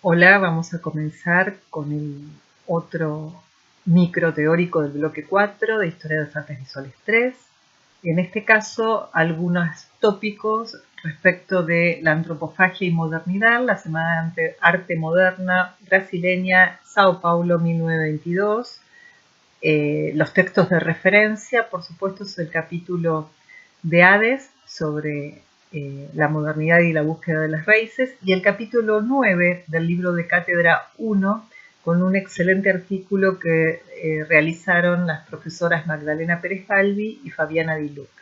Hola, vamos a comenzar con el otro micro teórico del bloque 4 de Historia de las Artes Visuales 3. En este caso, algunos tópicos respecto de la antropofagia y modernidad, la Semana de Arte Moderna brasileña, Sao Paulo 1922. Los textos de referencia, por supuesto, es el capítulo de Hades sobre la modernidad y la búsqueda de las raíces, y el capítulo 9 del libro de Cátedra 1, con un excelente artículo que realizaron las profesoras Magdalena Pérez Balbi y Fabiana Di Luca.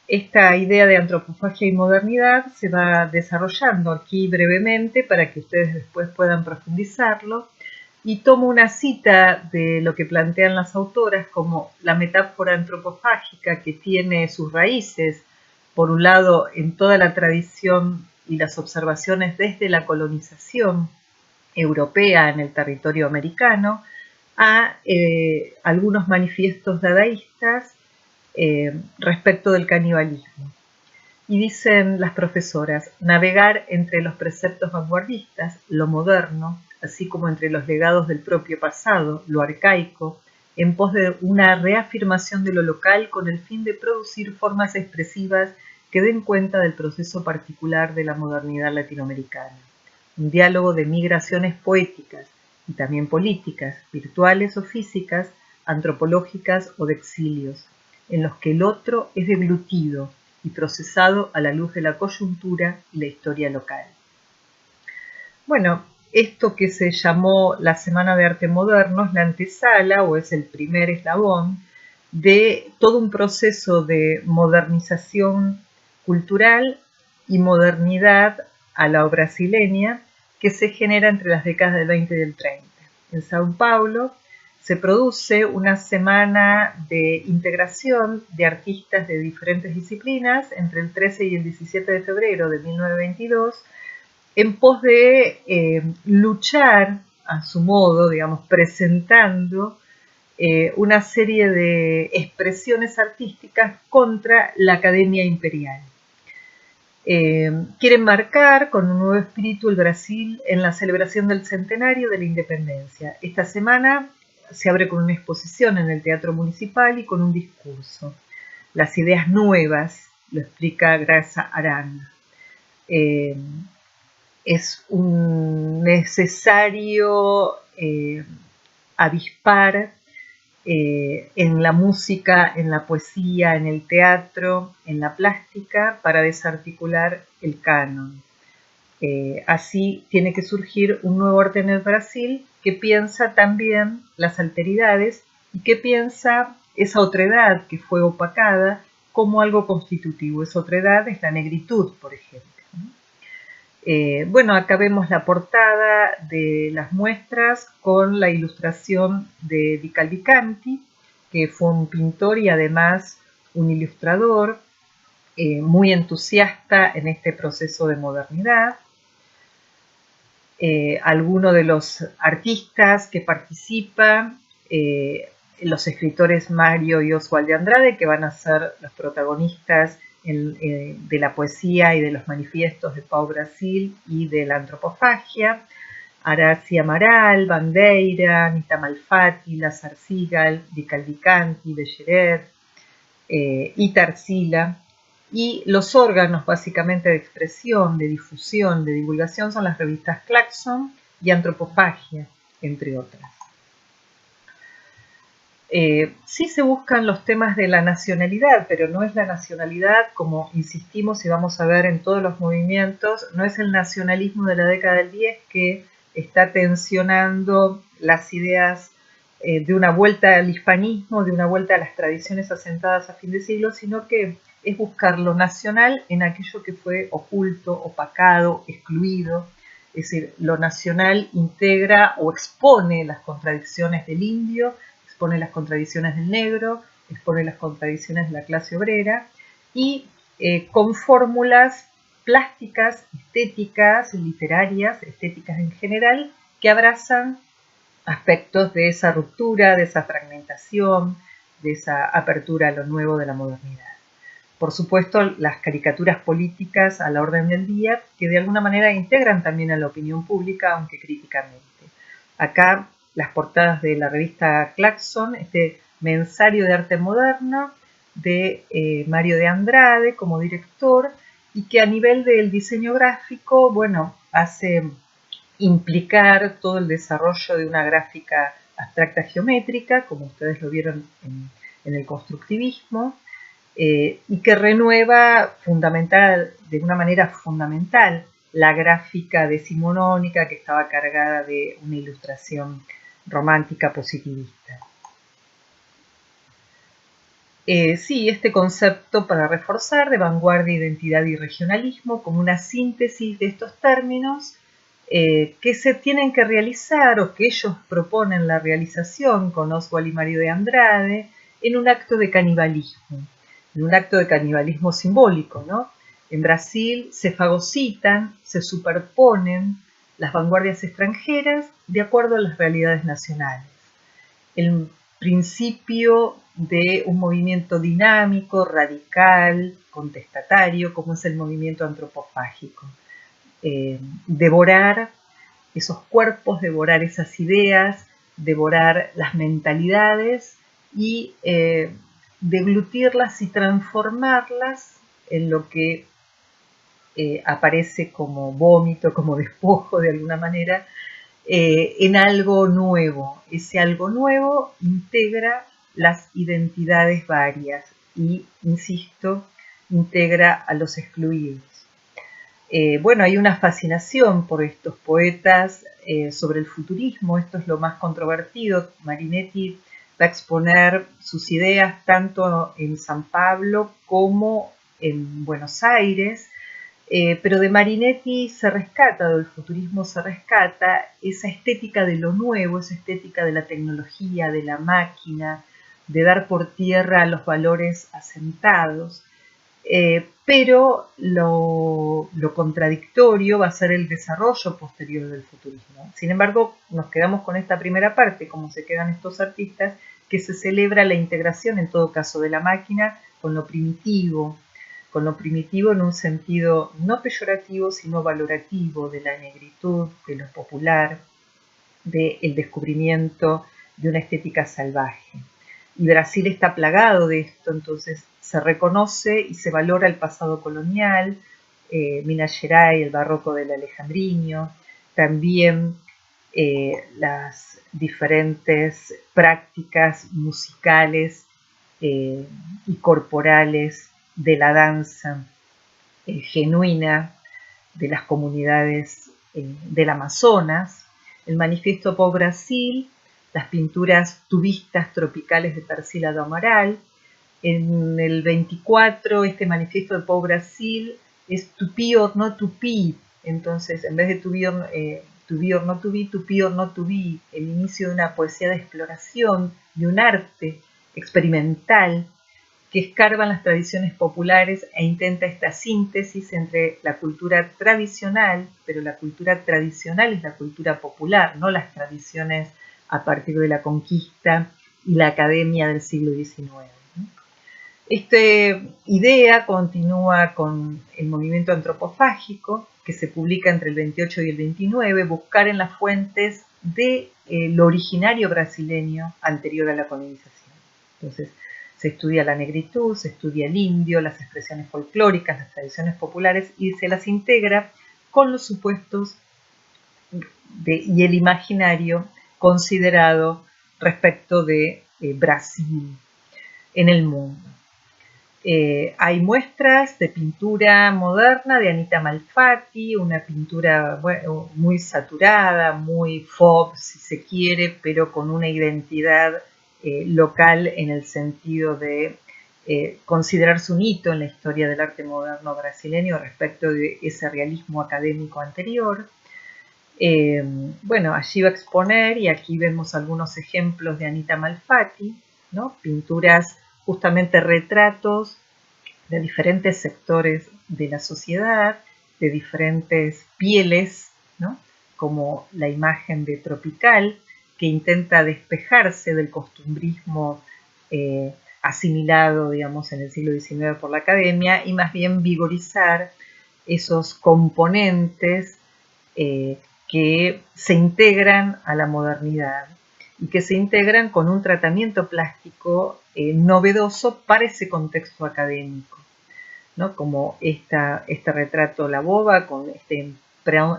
Esta idea de antropofagia y modernidad se va desarrollando aquí brevemente para que ustedes después puedan profundizarlo, y tomo una cita de lo que plantean las autoras como la metáfora antropofágica que tiene sus raíces, por un lado, en toda la tradición y las observaciones desde la colonización europea en el territorio americano, a algunos manifiestos dadaístas respecto del canibalismo. Y dicen las profesoras, navegar entre los preceptos vanguardistas, lo moderno, así como entre los legados del propio pasado, lo arcaico, en pos de una reafirmación de lo local con el fin de producir formas expresivas que den cuenta del proceso particular de la modernidad latinoamericana. Un diálogo de migraciones poéticas y también políticas, virtuales o físicas, antropológicas o de exilios, en los que el otro es deglutido y procesado a la luz de la coyuntura y la historia local. Bueno, esto que se llamó la Semana de Arte Moderno es la antesala o es el primer eslabón de todo un proceso de modernización cultural y modernidad a la brasileña que se genera entre las décadas del 20 y del 30. En Sao Paulo se produce una semana de integración de artistas de diferentes disciplinas entre el 13 y el 17 de febrero de 1922 en pos de luchar a su modo, digamos, presentando una serie de expresiones artísticas contra la Academia Imperial. Quieren marcar con un nuevo espíritu el Brasil en la celebración del centenario de la independencia. Esta semana se abre con una exposición en el Teatro Municipal y con un discurso. Las ideas nuevas, lo explica Graça Arana. Es un necesario avispar en la música, en la poesía, en el teatro, en la plástica, para desarticular el canon. Así tiene que surgir un nuevo arte en el Brasil que piensa también las alteridades y que piensa esa otredad que fue opacada como algo constitutivo. Esa otredad es la negritud, por ejemplo. Bueno, acá vemos la portada de las muestras con la ilustración de Di Cavalcanti, que fue un pintor y además un ilustrador muy entusiasta en este proceso de modernidad. Algunos de los artistas que participan, los escritores Mario y Oswald de Andrade, que van a ser los protagonistas de la poesía y de los manifiestos de Pau Brasil y de la antropofagia, Aracy Amaral, Bandeira, Nita Malfatti, Lazar Sigal, Di Cavalcanti, Becherer y Tarsila. Y los órganos básicamente de expresión, de difusión, de divulgación son las revistas Claxon y Antropofagia, entre otras. Sí se buscan los temas de la nacionalidad, pero no es la nacionalidad, como insistimos y vamos a ver en todos los movimientos, no es el nacionalismo de la década del 10 que está tensionando las ideas de una vuelta al hispanismo, de una vuelta a las tradiciones asentadas a fin de siglo, sino que es buscar lo nacional en aquello que fue oculto, opacado, excluido. Es decir, lo nacional integra o expone las contradicciones del indio, expone las contradicciones del negro, expone las contradicciones de la clase obrera y con fórmulas plásticas, estéticas, literarias, estéticas en general, que abrazan aspectos de esa ruptura, de esa fragmentación, de esa apertura a lo nuevo de la modernidad. por supuesto, las caricaturas políticas a la orden del día, que de alguna manera integran también a la opinión pública, aunque críticamente. Acá las portadas de la revista Claxon, este mensario de arte moderno de Mario de Andrade como director, y que a nivel del diseño gráfico, bueno, hace implicar todo el desarrollo de una gráfica abstracta geométrica, como ustedes lo vieron en el constructivismo, y que renueva de una manera fundamental la gráfica decimonónica que estaba cargada de una ilustración romántica positivista. Sí, este concepto para reforzar de vanguardia, identidad y regionalismo como una síntesis de estos términos que se tienen que realizar o que ellos proponen la realización con Oswald y Mario de Andrade en un acto de canibalismo simbólico, ¿no? En Brasil se fagocitan, se superponen las vanguardias extranjeras de acuerdo a las realidades nacionales. El principio de un movimiento dinámico, radical, contestatario, como es el movimiento antropofágico. Devorar esos cuerpos, devorar esas ideas, devorar las mentalidades y deglutirlas y transformarlas en lo que aparece como vómito, como despojo de alguna manera, en algo nuevo. Ese algo nuevo integra las identidades varias y, insisto, integra a los excluidos. Bueno, hay una fascinación por estos poetas sobre el futurismo, esto es lo más controvertido. Marinetti va a exponer sus ideas tanto en San Pablo como en Buenos Aires, pero de Marinetti se rescata, del futurismo se rescata esa estética de lo nuevo, esa estética de la tecnología, de la máquina, de dar por tierra los valores asentados, pero lo contradictorio va a ser el desarrollo posterior del futurismo. Sin embargo, nos quedamos con esta primera parte, como se quedan estos artistas, que se celebra la integración, en todo caso, de la máquina con lo primitivo en un sentido no peyorativo, sino valorativo de la negritud, de lo popular, del descubrimiento de una estética salvaje. Y Brasil está plagado de esto, entonces se reconoce y se valora el pasado colonial, Minas Gerais, el barroco del Alejandrino, también las diferentes prácticas musicales y corporales de la danza genuina de las comunidades del Amazonas, el manifiesto Pau Brasil, las pinturas tubistas tropicales de Tarsila do Amaral. En el 24, este manifiesto de Pau Brasil es Tupi or no Tupi, entonces en vez de Tupi or no Tupi, Tupi or no Tupi, el inicio de una poesía de exploración, de un arte experimental que escarba en las tradiciones populares e intenta esta síntesis entre la cultura tradicional, pero la cultura tradicional es la cultura popular, no las tradiciones a partir de la conquista y la academia del siglo XIX. Esta idea continúa con el movimiento antropofágico, que se publica entre el 28 y el 29, buscar en las fuentes de lo originario brasileño anterior a la colonización. Entonces, se estudia la negritud, se estudia el indio, las expresiones folclóricas, las tradiciones populares y se las integra con los supuestos y el imaginario considerado respecto de Brasil en el mundo. Hay muestras de pintura moderna de Anita Malfatti, una pintura muy saturada, muy folk si se quiere, pero con una identidad local en el sentido de considerarse un hito en la historia del arte moderno brasileño respecto de ese realismo académico anterior. Bueno, allí va a exponer, y aquí vemos algunos ejemplos de Anita Malfatti, ¿no? Pinturas, justamente retratos de diferentes sectores de la sociedad, de diferentes pieles, ¿no? Como la imagen de Tropical, que intenta despejarse del costumbrismo asimilado, digamos, en el siglo XIX por la academia, y más bien vigorizar esos componentes que se integran a la modernidad y que se integran con un tratamiento plástico novedoso para ese contexto académico, ¿no? Como este retrato La Boba, con esta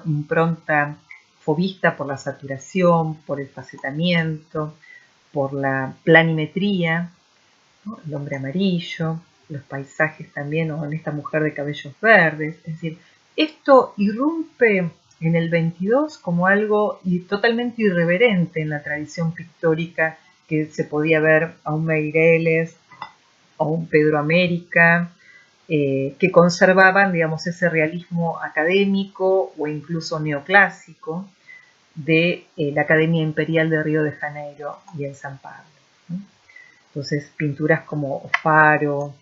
impronta fovista por la saturación, por el facetamiento, por la planimetría, ¿no? El hombre amarillo, los paisajes también, o en esta mujer de cabellos verdes. Es decir, esto irrumpe en el 22 como algo totalmente irreverente en la tradición pictórica, que se podía ver a un Meireles, a un Pedro América, que conservaban, digamos, ese realismo académico o incluso neoclásico de la Academia Imperial de Río de Janeiro y en San Pablo, ¿no? Entonces, pinturas como Faro,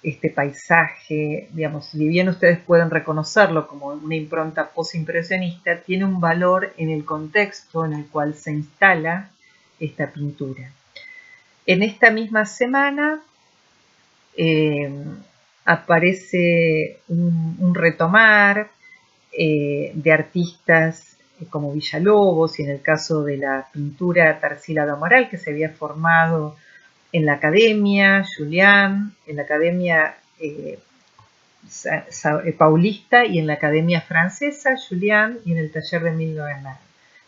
este paisaje, digamos, si bien ustedes pueden reconocerlo como una impronta postimpresionista, tiene un valor en el contexto en el cual se instala esta pintura. En esta misma semana aparece un retomar de artistas como Villalobos, y en el caso de la pintura Tarsila de Amaral, que se había formado en la Academia Julián, en la Academia Paulista y en la Academia Francesa Julián, y en el taller de Emile Bernard.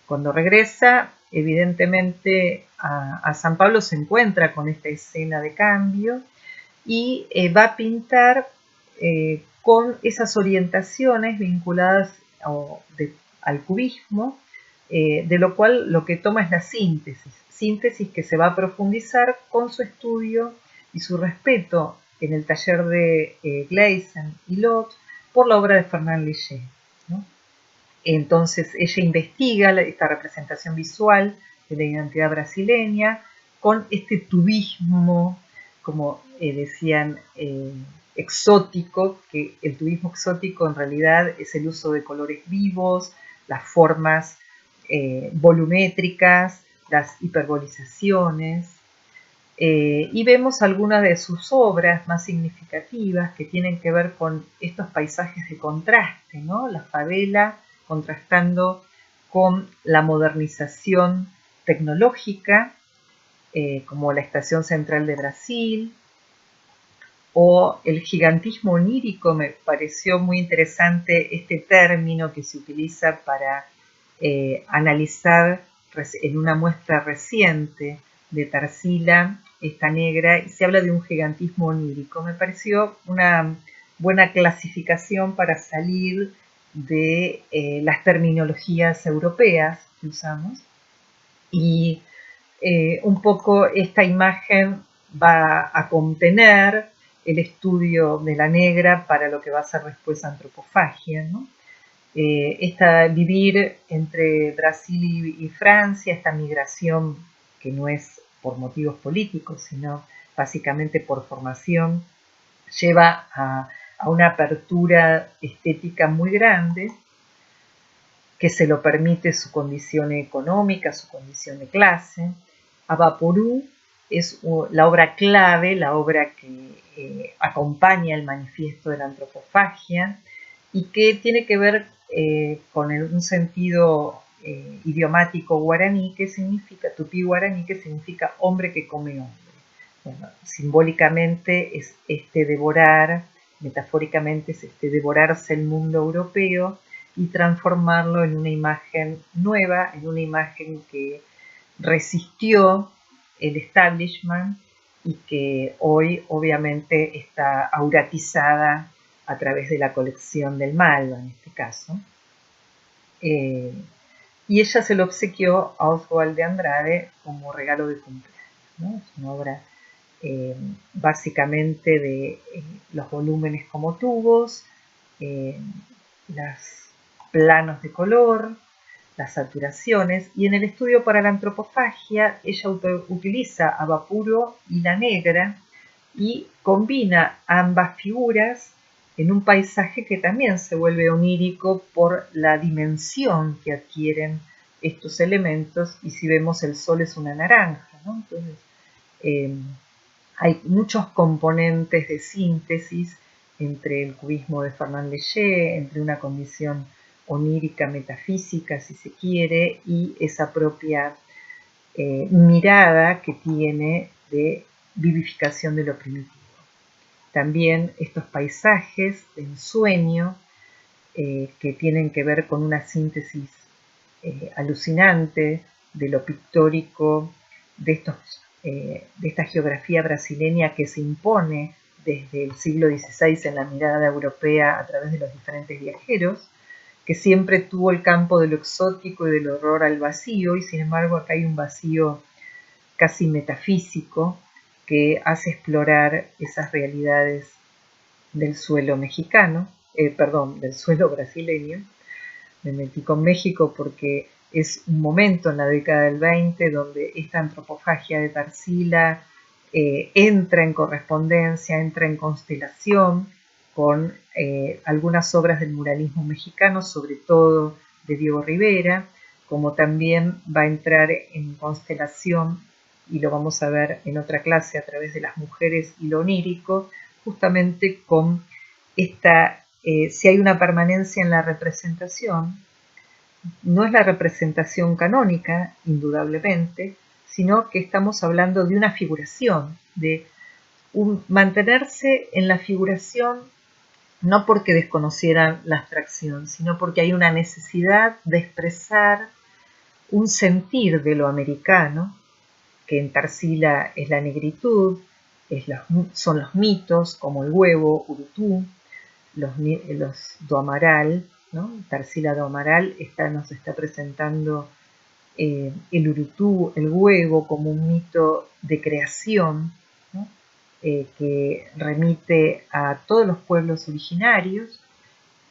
Cuando regresa, evidentemente a San Pablo se encuentra con esta escena de cambio y va a pintar con esas orientaciones vinculadas al cubismo, de lo cual lo que toma es la síntesis que se va a profundizar con su estudio y su respeto en el taller de Glaisen y Lot por la obra de Fernand Léger, ¿no? Entonces ella investiga esta representación visual de la identidad brasileña con este tubismo, como decían, exótico, que el tubismo exótico en realidad es el uso de colores vivos, las formas volumétricas, las hiperbolizaciones, y vemos algunas de sus obras más significativas que tienen que ver con estos paisajes de contraste, ¿no? La favela contrastando con la modernización tecnológica, como la Estación Central de Brasil, o el gigantismo onírico. Me pareció muy interesante este término que se utiliza para analizar en una muestra reciente de Tarsila, esta negra, y se habla de un gigantismo onírico. Me pareció una buena clasificación para salir de las terminologías europeas que usamos, y un poco esta imagen va a contener el estudio de la negra para lo que va a ser después antropofagia, ¿no? Vivir entre Brasil y Francia, esta migración que no es por motivos políticos, sino básicamente por formación, lleva a una apertura estética muy grande, que se lo permite su condición económica, su condición de clase. Avaporú es la obra clave, la obra que acompaña el manifiesto de la antropofagia y que tiene que ver con un sentido idiomático guaraní, que significa, tupí guaraní, que significa hombre que come hombre. Bueno, simbólicamente es devorar, metafóricamente es devorarse el mundo europeo y transformarlo en una imagen nueva, en una imagen que resistió el establishment y que hoy obviamente está auratizada a través de la colección del Malva, en este caso. Y ella se lo obsequió a Oswald de Andrade como regalo de cumpleaños, ¿no? Es una obra básicamente de los volúmenes como tubos, los planos de color, las saturaciones, y en el estudio para la antropofagia ella utiliza a Vapuro y la negra y combina ambas figuras en un paisaje que también se vuelve onírico por la dimensión que adquieren estos elementos. Y si vemos, el sol es una naranja, ¿no? Entonces Hay muchos componentes de síntesis entre el cubismo de Fernand Léger, entre una condición onírica, metafísica, si se quiere, y esa propia mirada que tiene de vivificación de lo primitivo. También estos paisajes de ensueño que tienen que ver con una síntesis alucinante de lo pictórico, de esta geografía brasileña que se impone desde el siglo XVI en la mirada europea a través de los diferentes viajeros, que siempre tuvo el campo de lo exótico y del horror al vacío, y sin embargo acá hay un vacío casi metafísico que hace explorar esas realidades del suelo mexicano, del suelo brasileño. Me metí con México porque es un momento en la década del 20 donde esta antropofagia de Tarsila entra en correspondencia, entra en constelación con algunas obras del muralismo mexicano, sobre todo de Diego Rivera, como también va a entrar en constelación, y lo vamos a ver en otra clase a través de las mujeres y lo onírico, justamente con esta, si hay una permanencia en la representación, no es la representación canónica, indudablemente, sino que estamos hablando de una figuración, de mantenerse en la figuración no porque desconocieran la abstracción, sino porque hay una necesidad de expresar un sentir de lo americano, que en Tarsila es la negritud, son los mitos como el huevo, Urutú, los do Amaral, ¿no? Tarsila do Amaral nos está presentando el Urutú, el huevo, como un mito de creación, ¿no? Que remite a todos los pueblos originarios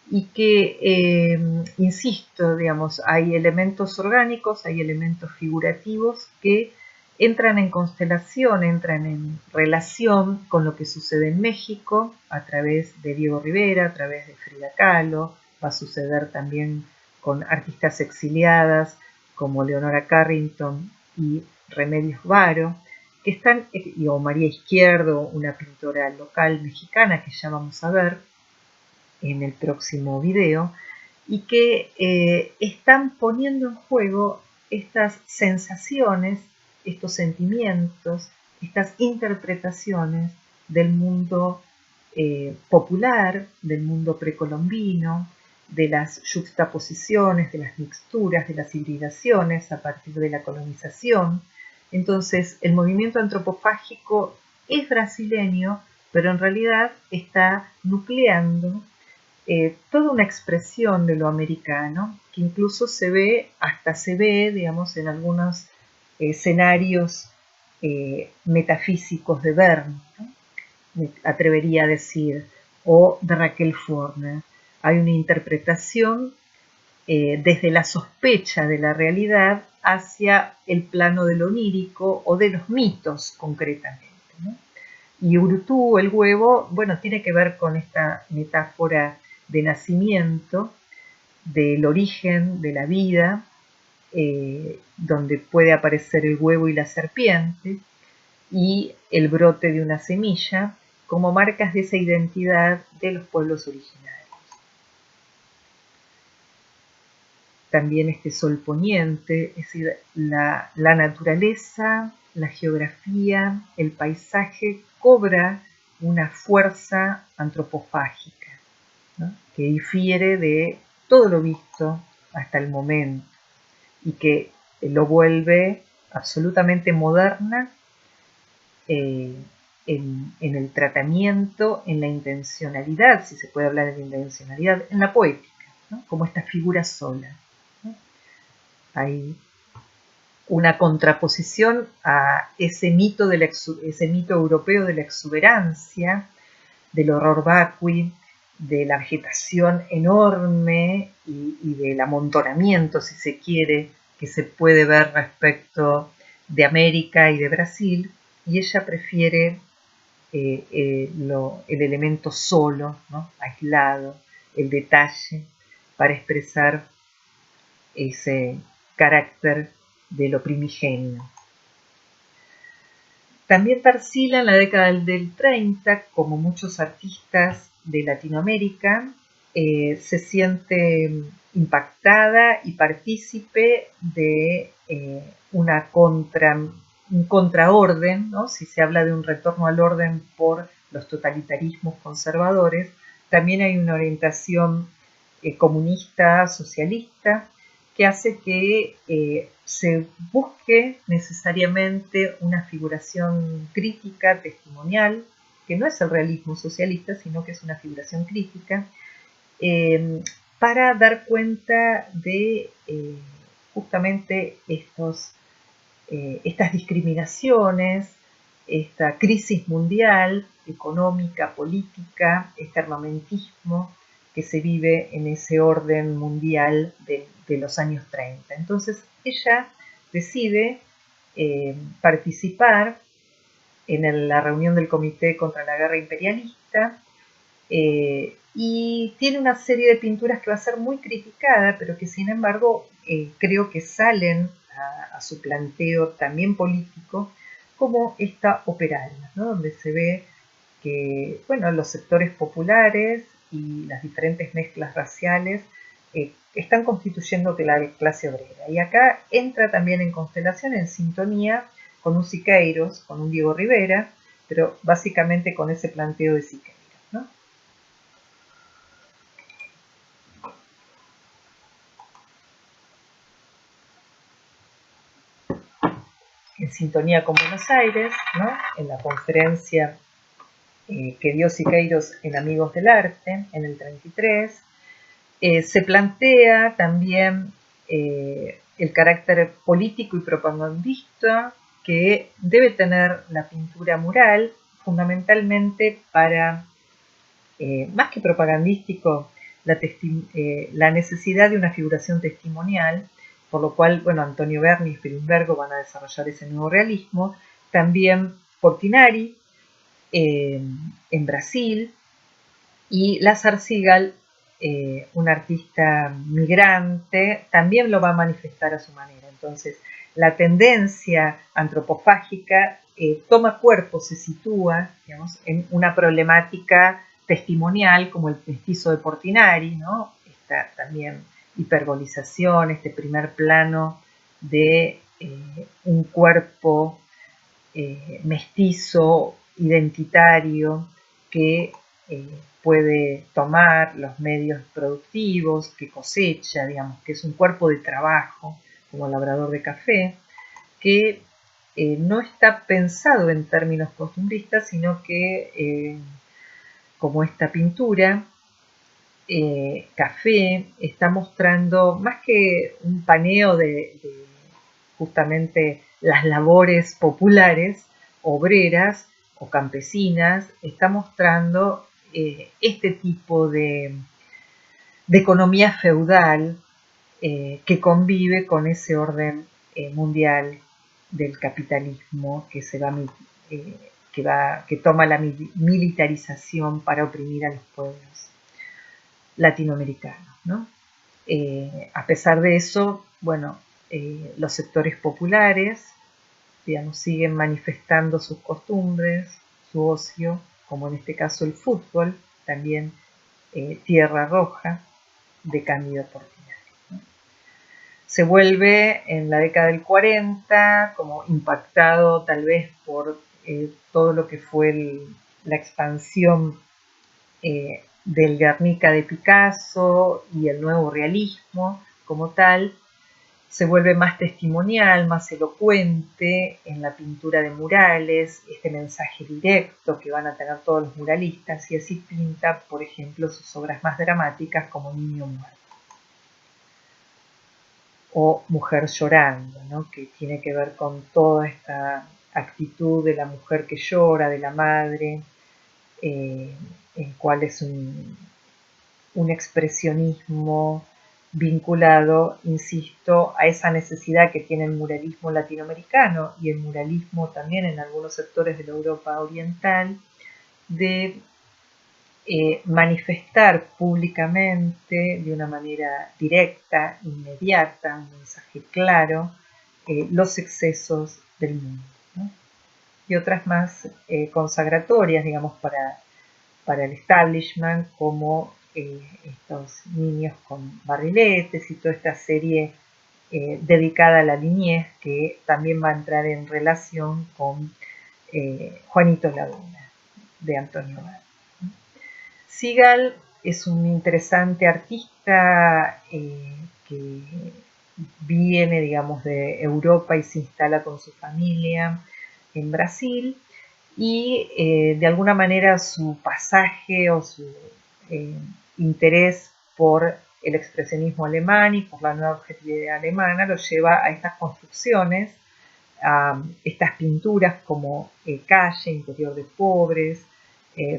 y que, insisto, digamos, hay elementos orgánicos, hay elementos figurativos que entran en constelación, entran en relación con lo que sucede en México a través de Diego Rivera, a través de Frida Kahlo, va a suceder también con artistas exiliadas como Leonora Carrington y Remedios Varo, que están, o María Izquierdo, una pintora local mexicana que ya vamos a ver en el próximo video, y que están poniendo en juego estas sensaciones, estos sentimientos, estas interpretaciones del mundo popular, del mundo precolombino, de las yuxtaposiciones, de las mixturas, de las hibridaciones a partir de la colonización. Entonces, el movimiento antropofágico es brasileño, pero en realidad está nucleando toda una expresión de lo americano, que incluso se ve, digamos, en algunos escenarios metafísicos de Verne, ¿no? Me atrevería a decir, o de Raquel Forner. Hay una interpretación desde la sospecha de la realidad hacia el plano de lo onírico o de los mitos concretamente, ¿no? Y Urutú, el huevo, bueno, tiene que ver con esta metáfora de nacimiento, del origen de la vida, donde puede aparecer el huevo y la serpiente, y el brote de una semilla, como marcas de esa identidad de los pueblos originarios. También este sol poniente, es decir, la naturaleza, la geografía, el paisaje cobra una fuerza antropofágica, ¿no? Que difiere de todo lo visto hasta el momento y que lo vuelve absolutamente moderna en el tratamiento, en la intencionalidad, si se puede hablar de intencionalidad, en la poética, ¿no? Como esta figura sola, ¿no? Hay una contraposición a ese mito europeo de la exuberancia, del horror vacui, de la vegetación enorme y del amontonamiento, si se quiere, que se puede ver respecto de América y de Brasil, y ella prefiere el elemento solo, ¿no? Aislado, el detalle, para expresar ese carácter de lo primigenio. También Tarsila en la década del 30, como muchos artistas de Latinoamérica, se siente impactada y partícipe de un contraorden, ¿no? Si se habla de un retorno al orden por los totalitarismos conservadores, también hay una orientación comunista, socialista, que hace que se busque necesariamente una figuración crítica, testimonial, que no es el realismo socialista, sino que es una figuración crítica, para dar cuenta de justamente estas discriminaciones, esta crisis mundial, económica, política, este armamentismo que se vive en ese orden mundial de los años 30. Entonces ella decide participar en la reunión del Comité contra la Guerra Imperialista y tiene una serie de pinturas que va a ser muy criticada, pero que sin embargo creo que salen a su planteo también político, como esta operaria, ¿no? Donde se ve que bueno, los sectores populares y las diferentes mezclas raciales están constituyendo la clase obrera. Y acá entra también en constelación, en sintonía con un Siqueiros, con un Diego Rivera, pero básicamente con ese planteo de Siqueiros, ¿no? En sintonía con Buenos Aires, ¿no? En la conferencia que dio Siqueiros en Amigos del Arte en el 33, se plantea también el carácter político y propagandista que debe tener la pintura mural, fundamentalmente para, más que propagandístico, la necesidad de una figuración testimonial, por lo cual, bueno, Antonio Berni y Spilimbergo van a desarrollar ese nuevo realismo. También Portinari en Brasil, y Lázaro Sigal, un artista migrante, también lo va a manifestar a su manera. Entonces, la tendencia antropofágica toma cuerpo, se sitúa, digamos, en una problemática testimonial como el mestizo de Portinari, ¿no? Esta también hiperbolización, este primer plano de un cuerpo mestizo, identitario, que puede tomar los medios productivos, que cosecha, digamos, que es un cuerpo de trabajo, como labrador de café, que no está pensado en términos costumbristas, sino que, como esta pintura, Café está mostrando más que un paneo de justamente las labores populares, obreras o campesinas, está mostrando este tipo de economía feudal que convive con ese orden mundial del capitalismo que toma la militarización para oprimir a los pueblos latinoamericanos, ¿no? A pesar de eso, bueno, los sectores populares, digamos, siguen manifestando sus costumbres, su ocio, como en este caso el fútbol, también Tierra Roja, de Cándido Portinari, ¿no? Se vuelve en la década del 40 como impactado tal vez por todo lo que fue la expansión del Guernica de Picasso y el nuevo realismo como tal. Se vuelve más testimonial, más elocuente en la pintura de murales, este mensaje directo que van a tener todos los muralistas, y así pinta, por ejemplo, sus obras más dramáticas como Niño Muerto o Mujer Llorando, ¿no? Que tiene que ver con toda esta actitud de la mujer que llora, de la madre, en cual es un expresionismo vinculado, insisto, a esa necesidad que tiene el muralismo latinoamericano y el muralismo también en algunos sectores de la Europa oriental, de manifestar públicamente de una manera directa, inmediata, un mensaje claro, los excesos del mundo, ¿no? y otras más consagratorias, digamos, para el establishment, como estos niños con barriletes y toda esta serie dedicada a la niñez, que también va a entrar en relación con Juanito Laguna, de Antonio Bar. Sigal es un interesante artista que viene, digamos, de Europa y se instala con su familia en Brasil, y de alguna manera su pasaje o su interés por el expresionismo alemán y por la nueva objetividad alemana lo lleva a estas construcciones, a estas pinturas como Calle, Interior de Pobres.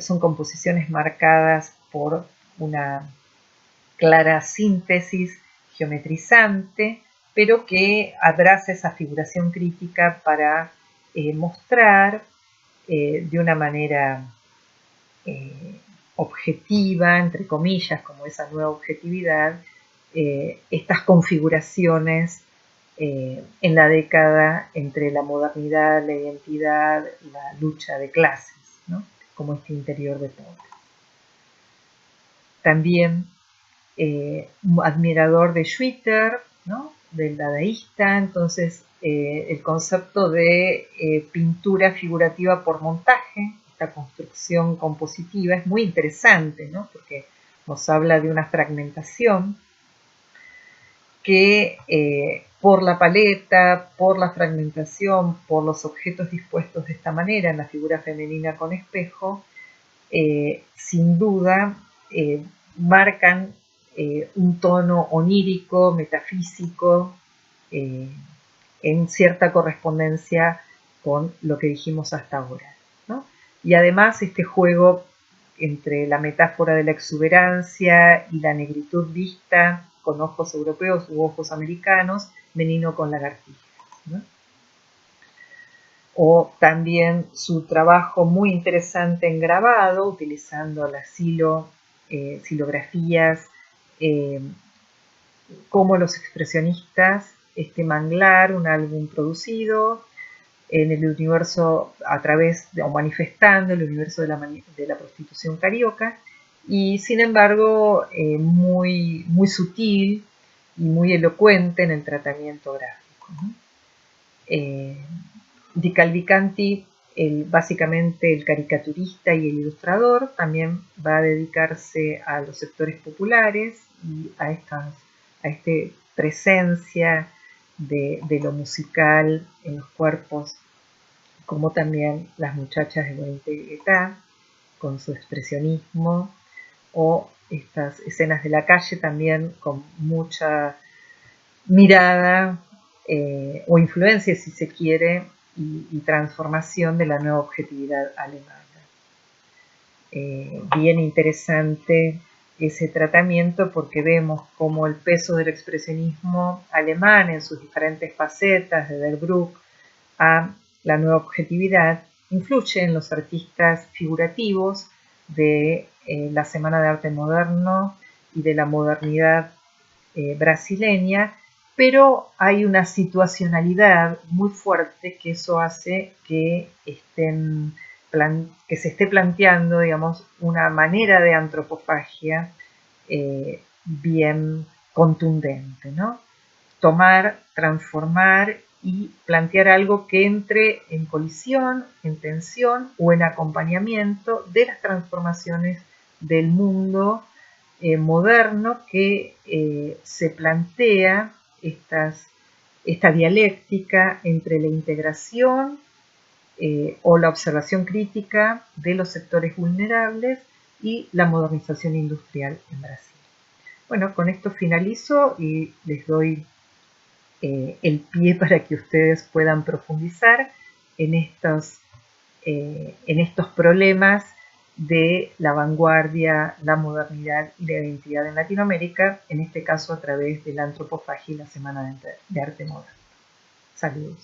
Son composiciones marcadas por una clara síntesis geometrizante, pero que abraza esa figuración crítica para mostrar de una manera objetiva, entre comillas, como esa nueva objetividad, estas configuraciones en la década entre la modernidad, la identidad, la lucha de clases, ¿no? Como este interior de pobres. También admirador de Schwitter, ¿no? Del dadaísta, entonces el concepto de pintura figurativa por montaje, esta construcción compositiva, es muy interesante, ¿no? Porque nos habla de una fragmentación que por la paleta, por la fragmentación, por los objetos dispuestos de esta manera en la figura femenina con espejo, sin duda marcan un tono onírico, metafísico, en cierta correspondencia con lo que dijimos hasta ahora, ¿no? Y además este juego entre la metáfora de la exuberancia y la negritud vista con ojos europeos u ojos americanos, menino con lagartijas, ¿no? O también su trabajo muy interesante en grabado, utilizando las silografías, como los expresionistas, este Manglar, un álbum producido en el universo a través de, o manifestando el universo de la prostitución carioca, y sin embargo muy, muy sutil y muy elocuente en el tratamiento gráfico, ¿no? Di Cavalcanti, básicamente el caricaturista y el ilustrador, también va a dedicarse a los sectores populares y a esta presencia de lo musical en los cuerpos, como también las muchachas de Guaita con su expresionismo, o estas escenas de la calle también con mucha mirada o influencia, si se quiere, y transformación de la nueva objetividad alemana. Bien interesante ese tratamiento, porque vemos cómo el peso del expresionismo alemán en sus diferentes facetas, de Der Bruck a la nueva objetividad, influye en los artistas figurativos de la Semana de Arte Moderno y de la modernidad brasileña, pero hay una situacionalidad muy fuerte que eso hace que se esté planteando, digamos, una manera de antropofagia bien contundente, ¿no? Tomar, transformar y plantear algo que entre en colisión, en tensión o en acompañamiento de las transformaciones del mundo moderno, que se plantea esta dialéctica entre la integración o la observación crítica de los sectores vulnerables y la modernización industrial en Brasil. Bueno, con esto finalizo y les doy el pie para que ustedes puedan profundizar en estos problemas de la vanguardia, la modernidad y la identidad en Latinoamérica, en este caso a través de la antropofagia y la Semana de Arte Moderno. Saludos.